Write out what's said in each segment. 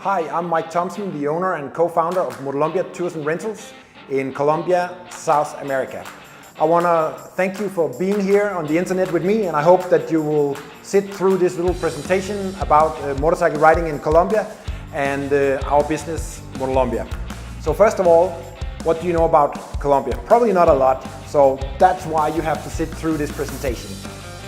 Hi, I'm Mike Thompson, the owner and co-founder of motolombia Tours and Rentals in Colombia, South America. I want to thank you for being here on the internet with me, and I hope that you will sit through this little presentation about motorcycle riding in Colombia and our business, motolombia. So first of all, what do you know about Colombia? Probably not a lot, so that's why you have to sit through this presentation.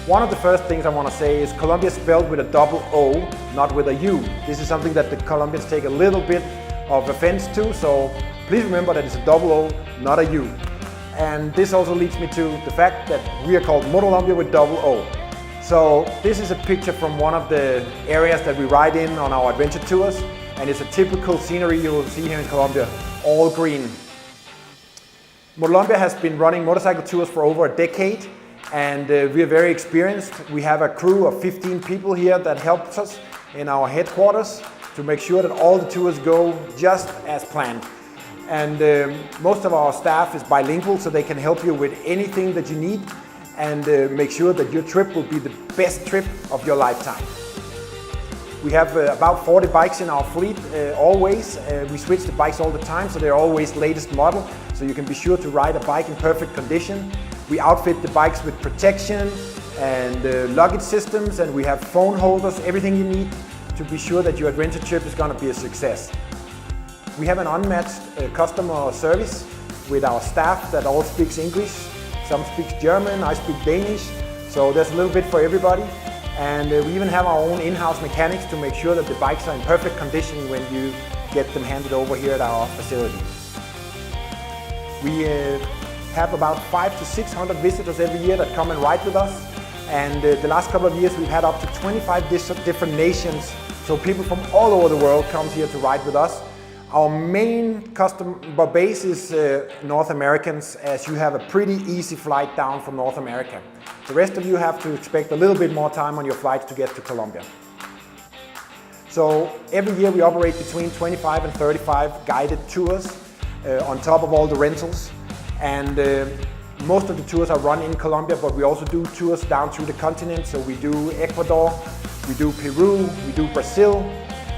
One of the first things I want to say is Colombia is spelled with a double O, not with a U. This is something that the Colombians take a little bit of offense to, so please remember that it's a double O, not a U. And this also leads me to the fact that we are called Motolombia with double O. So this is a picture from one of the areas that we ride in on our adventure tours, and it's a typical scenery you will see here in Colombia, all green. Motolombia has been running motorcycle tours for over a decade, and we are very experienced. We have a crew of 15 people here that helps us in our headquarters to make sure that all the tours go just as planned. And most of our staff is bilingual, so they can help you with anything that you need and make sure that your trip will be the best trip of your lifetime. We have about 40 bikes in our fleet always. We switch the bikes all the time, so they're always latest model, so you can be sure to ride a bike in perfect condition. We outfit the bikes with protection and luggage systems, and we have phone holders, everything you need to be sure that your adventure trip is going to be a success. We have an unmatched customer service with our staff that all speaks English. Some speaks German, I speak Danish, so there's a little bit for everybody. And we even have our own in-house mechanics to make sure that the bikes are in perfect condition when you get them handed over here at our facility. We have about 500 to 600 visitors every year that come and ride with us, and the last couple of years we've had up to 25 different nations, so people from all over the world come here to ride with us. Our main customer base is North Americans, as you have a pretty easy flight down from North America. The rest of you have to expect a little bit more time on your flights to get to Colombia. So every year we operate between 25 and 35 guided tours on top of all the rentals. And most of the tours are run in Colombia, but we also do tours down through the continent. So we do Ecuador, we do Peru, we do Brazil,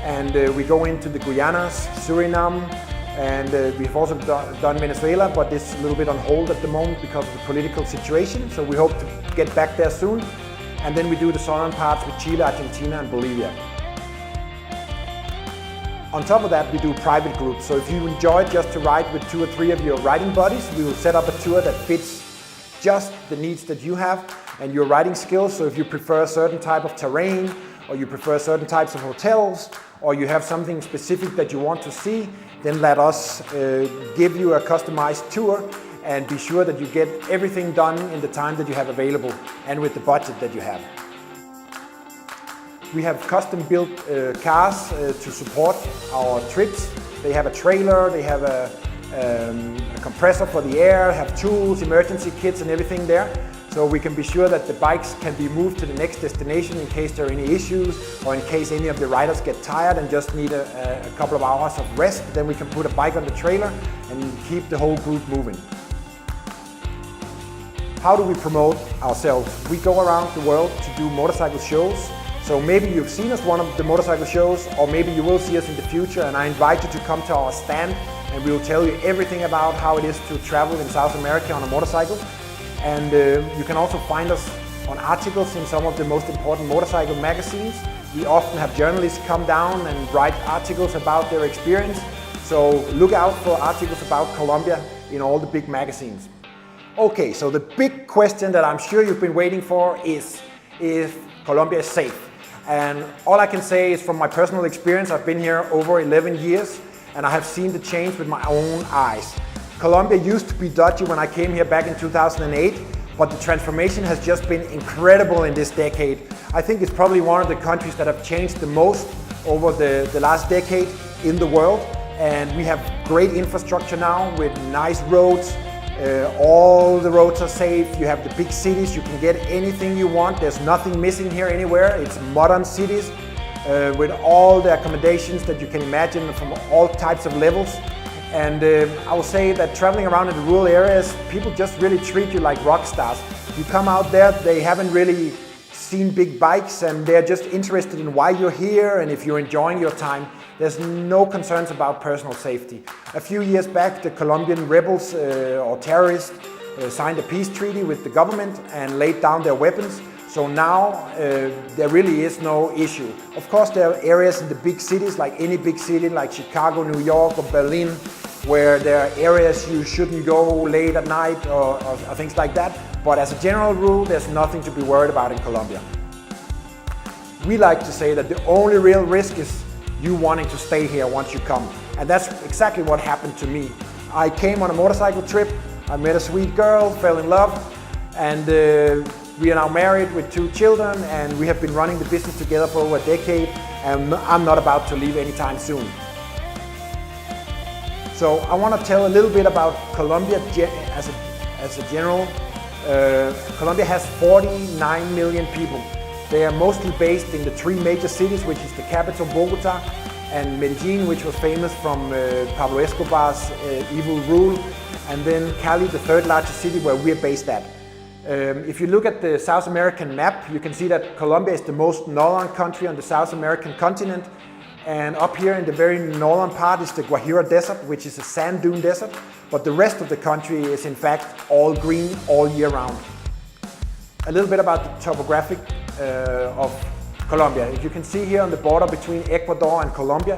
and we go into the Guyanas, Suriname, and we've also done Venezuela, but it's a little bit on hold at the moment because of the political situation. So we hope to get back there soon. And then we do the southern parts with Chile, Argentina, and Bolivia. On top of that, we do private groups. So if you enjoy just to ride with 2 or 3 of your riding buddies, we will set up a tour that fits just the needs that you have and your riding skills. So if you prefer a certain type of terrain, or you prefer certain types of hotels, or you have something specific that you want to see, then let us give you a customized tour and be sure that you get everything done in the time that you have available and with the budget that you have. We have custom-built cars to support our trips. They have a trailer, they have a compressor for the air, have tools, emergency kits and everything there. So we can be sure that the bikes can be moved to the next destination in case there are any issues, or in case any of the riders get tired and just need a couple of hours of rest. Then we can put a bike on the trailer and keep the whole group moving. How do we promote ourselves? We go around the world to do motorcycle shows. So maybe you've seen us one of the motorcycle shows, or maybe you will see us in the future, and I invite you to come to our stand and we will tell you everything about how it is to travel in South America on a motorcycle. And you can also find us on articles in some of the most important motorcycle magazines. We often have journalists come down and write articles about their experience. So look out for articles about Colombia in all the big magazines. Okay, so the big question that I'm sure you've been waiting for is if Colombia is safe. And all I can say is from my personal experience, I've been here over 11 years and I have seen the change with my own eyes. Colombia used to be dodgy when I came here back in 2008, but the transformation has just been incredible in this decade. I think it's probably one of the countries that have changed the most over the last decade in the world. And we have great infrastructure now with nice roads. All the roads are safe. You have the big cities, you can get anything you want. There's nothing missing here anywhere. It's modern cities with all the accommodations that you can imagine from all types of levels. And I will say that traveling around in the rural areas, people just really treat you like rock stars. You come out there, they haven't really seen big bikes and they're just interested in why you're here and if you're enjoying your time. There's no concerns about personal safety. A few years back, the Colombian rebels or terrorists signed a peace treaty with the government and laid down their weapons. So now there really is no issue. Of course, there are areas in the big cities, like any big city, like Chicago, New York, or Berlin, where there are areas you shouldn't go late at night or things like that. But as a general rule, there's nothing to be worried about in Colombia. We like to say that the only real risk is you wanting to stay here once you come. And that's exactly what happened to me. I came on a motorcycle trip, I met a sweet girl, fell in love, and we are now married with 2 children, and we have been running the business together for over a decade, and I'm not about to leave anytime soon. So I want to tell a little bit about Colombia as a general. Colombia has 49 million people. They are mostly based in the 3 major cities, which is the capital Bogota, and Medellin, which was famous from Pablo Escobar's evil rule, and then Cali, the 3rd largest city where we're based at. If you look at the South American map, you can see that Colombia is the most northern country on the South American continent. And up here in the very northern part is the Guajira Desert, which is a sand dune desert. But the rest of the country is in fact all green all year round. A little bit about the topographic of Colombia. If you can see here on the border between Ecuador and Colombia,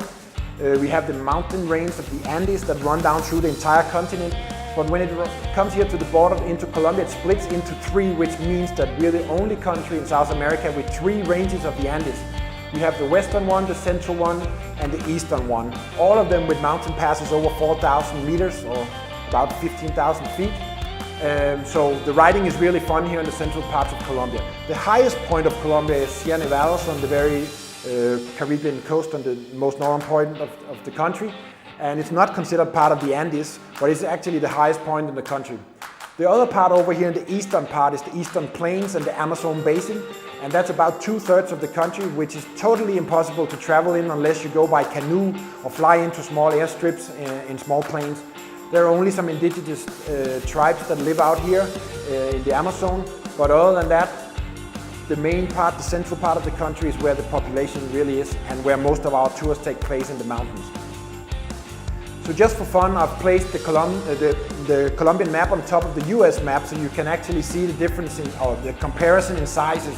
we have the mountain range of the Andes that run down through the entire continent. But when it comes here to the border into Colombia, it splits into 3, which means that we're the only country in South America with 3 ranges of the Andes. We have the western one, the central one, and the eastern one. All of them with mountain passes over 4,000 meters or about 15,000 feet. So the riding is really fun here in the central parts of Colombia. The highest point of Colombia is Sierra Nevadas on the very Caribbean coast, on the most northern point of the country. And it's not considered part of the Andes, but it's actually the highest point in the country. The other part over here in the eastern part is the Eastern Plains and the Amazon Basin, and that's about 2/3 of the country, which is totally impossible to travel in unless you go by canoe or fly into small airstrips in small plains. There are only some indigenous tribes that live out here in the Amazon, but other than that, the main part, the central part of the country is where the population really is and where most of our tours take place in the mountains. So just for fun, I've placed the Colombian map on top of the US map so you can actually see the difference or the comparison in sizes.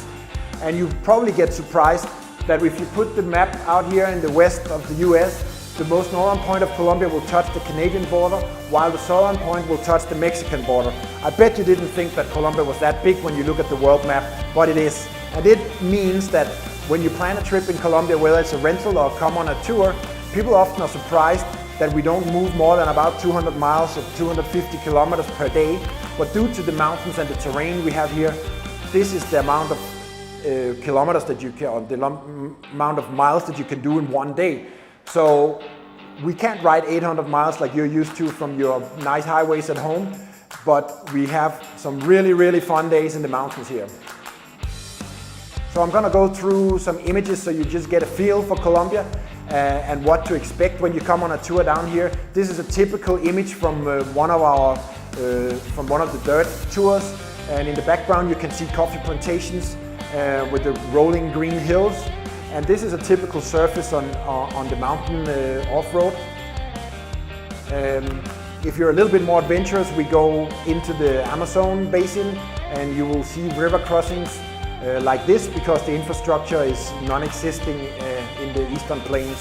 And you probably get surprised that if you put the map out here in the west of the US, the most northern point of Colombia will touch the Canadian border, while the southern point will touch the Mexican border. I bet you didn't think that Colombia was that big when you look at the world map, but it is. And it means that when you plan a trip in Colombia, whether it's a rental or come on a tour, people often are surprised that we don't move more than about 200 miles or 250 kilometers per day. But due to the mountains and the terrain we have here, this is the amount of kilometers that you can, or the amount of miles that you can do in one day. So we can't ride 800 miles like you're used to from your nice highways at home, but we have some really, really fun days in the mountains here. So I'm gonna go through some images so you just get a feel for Colombia and what to expect when you come on a tour down here. This is a typical image from one of the dirt tours, and in the background you can see coffee plantations with the rolling green hills. And this is a typical surface on the mountain off-road. If you're a little bit more adventurous, we go into the Amazon basin and you will see river crossings like this because the infrastructure is non-existing in the eastern plains.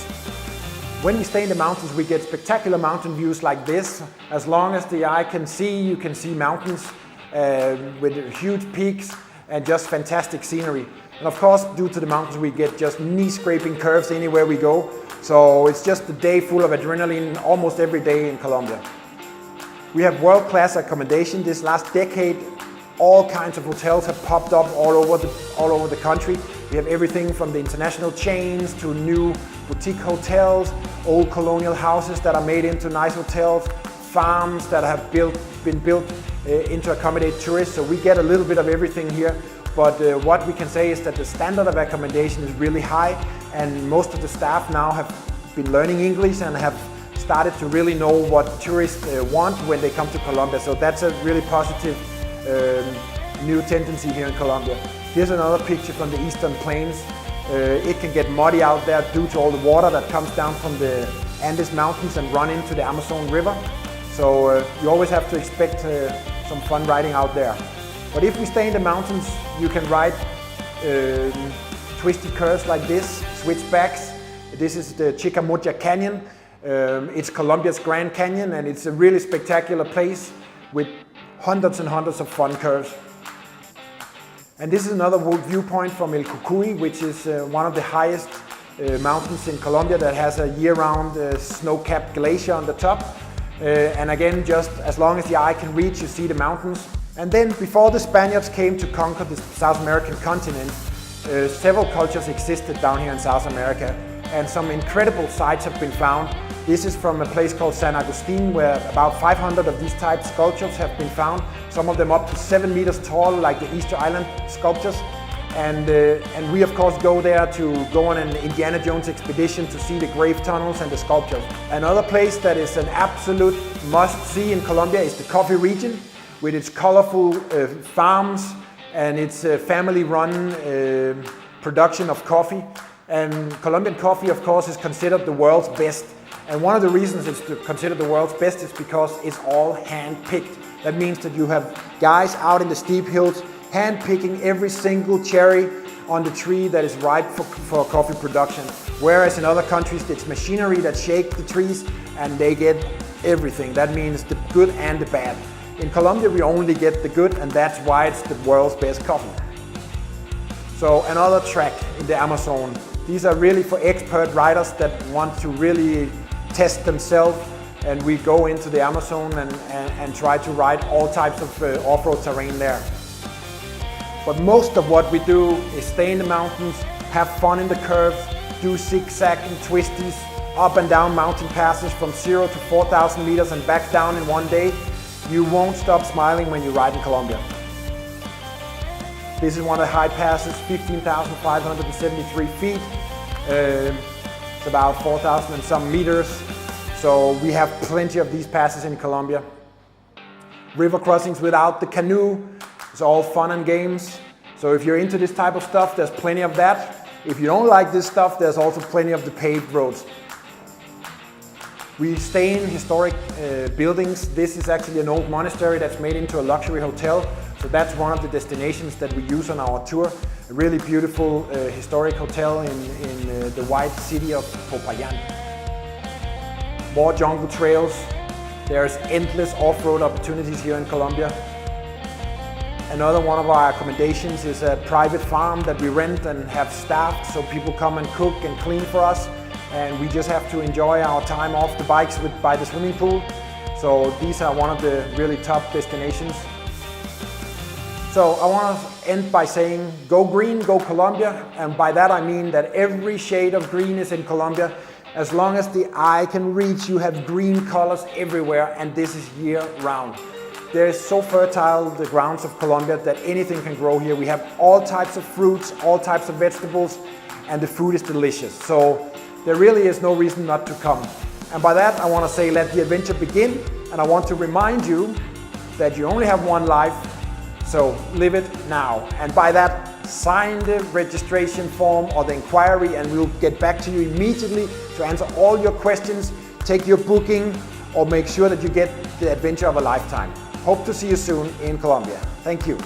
When we stay in the mountains, we get spectacular mountain views like this. As long as the eye can see, you can see mountains with huge peaks and just fantastic scenery. And of course, due to the mountains, we get just knee-scraping curves anywhere we go. So it's just a day full of adrenaline almost every day in Colombia. We have world-class accommodation. This last decade, all kinds of hotels have popped up all over the country. We have everything from the international chains to new boutique hotels, old colonial houses that are made into nice hotels, farms that have been built to accommodate tourists. So we get a little bit of everything here. But what we can say is that the standard of accommodation is really high, and most of the staff now have been learning English and have started to really know what tourists want when they come to Colombia. So that's a really positive new tendency here in Colombia. Here's another picture from the Eastern Plains. It can get muddy out there due to all the water that comes down from the Andes Mountains and run into the Amazon River. So you always have to expect some fun riding out there. But if we stay in the mountains, you can ride twisty curves like this, switchbacks. This is the Chicamocha Canyon. It's Colombia's Grand Canyon, and it's a really spectacular place with hundreds and hundreds of fun curves. And this is another viewpoint from El Cucuy, which is one of the highest mountains in Colombia that has a year-round snow-capped glacier on the top. And again, just as long as the eye can reach, you see the mountains. And then before the Spaniards came to conquer the South American continent, several cultures existed down here in South America, and some incredible sites have been found. This is from a place called San Agustin, where about 500 of these type sculptures have been found, some of them up to 7 meters tall, like the Easter Island sculptures. And we of course go there to go on an Indiana Jones expedition to see the grave tunnels and the sculptures. Another place that is an absolute must-see in Colombia is the coffee region, with its colorful farms and its family-run production of coffee. And Colombian coffee, of course, is considered the world's best. And one of the reasons it's considered the world's best is because it's all hand-picked. That means that you have guys out in the steep hills hand-picking every single cherry on the tree that is ripe for coffee production. Whereas in other countries, it's machinery that shake the trees and they get everything. That means the good and the bad. In Colombia, we only get the good, and that's why it's the world's best coffee. So another track in the Amazon. These are really for expert riders that want to really test themselves, and we go into the Amazon and try to ride all types of off-road terrain there. But most of what we do is stay in the mountains, have fun in the curves, do zigzag and twisties, up and down mountain passes from 0 to 4,000 meters and back down in one day. You won't stop smiling when you ride in Colombia. This is one of the high passes, 15,573 feet. It's about 4,000 and some meters. So we have plenty of these passes in Colombia. River crossings without the canoe. It's all fun and games. So if you're into this type of stuff, there's plenty of that. If you don't like this stuff, there's also plenty of the paved roads. We stay in historic buildings. This is actually an old monastery that's made into a luxury hotel. So that's one of the destinations that we use on our tour. A really beautiful historic hotel in the white city of Popayan. More jungle trails. There's endless off-road opportunities here in Colombia. Another one of our accommodations is a private farm that we rent and have staffed, so people come and cook and clean for us. And we just have to enjoy our time off the bikes by the swimming pool. So these are one of the really top destinations. So I want to end by saying, go green, go Colombia. And by that I mean that every shade of green is in Colombia. As long as the eye can reach, you have green colors everywhere, and this is year round. They're so fertile, the grounds of Colombia, that anything can grow here. We have all types of fruits, all types of vegetables, and the food is delicious. So there really is no reason not to come. And by that, I want to say, let the adventure begin. And I want to remind you that you only have one life, so live it now. And by that, sign the registration form or the inquiry, and we'll get back to you immediately to answer all your questions, take your booking, or make sure that you get the adventure of a lifetime. Hope to see you soon in Colombia. Thank you.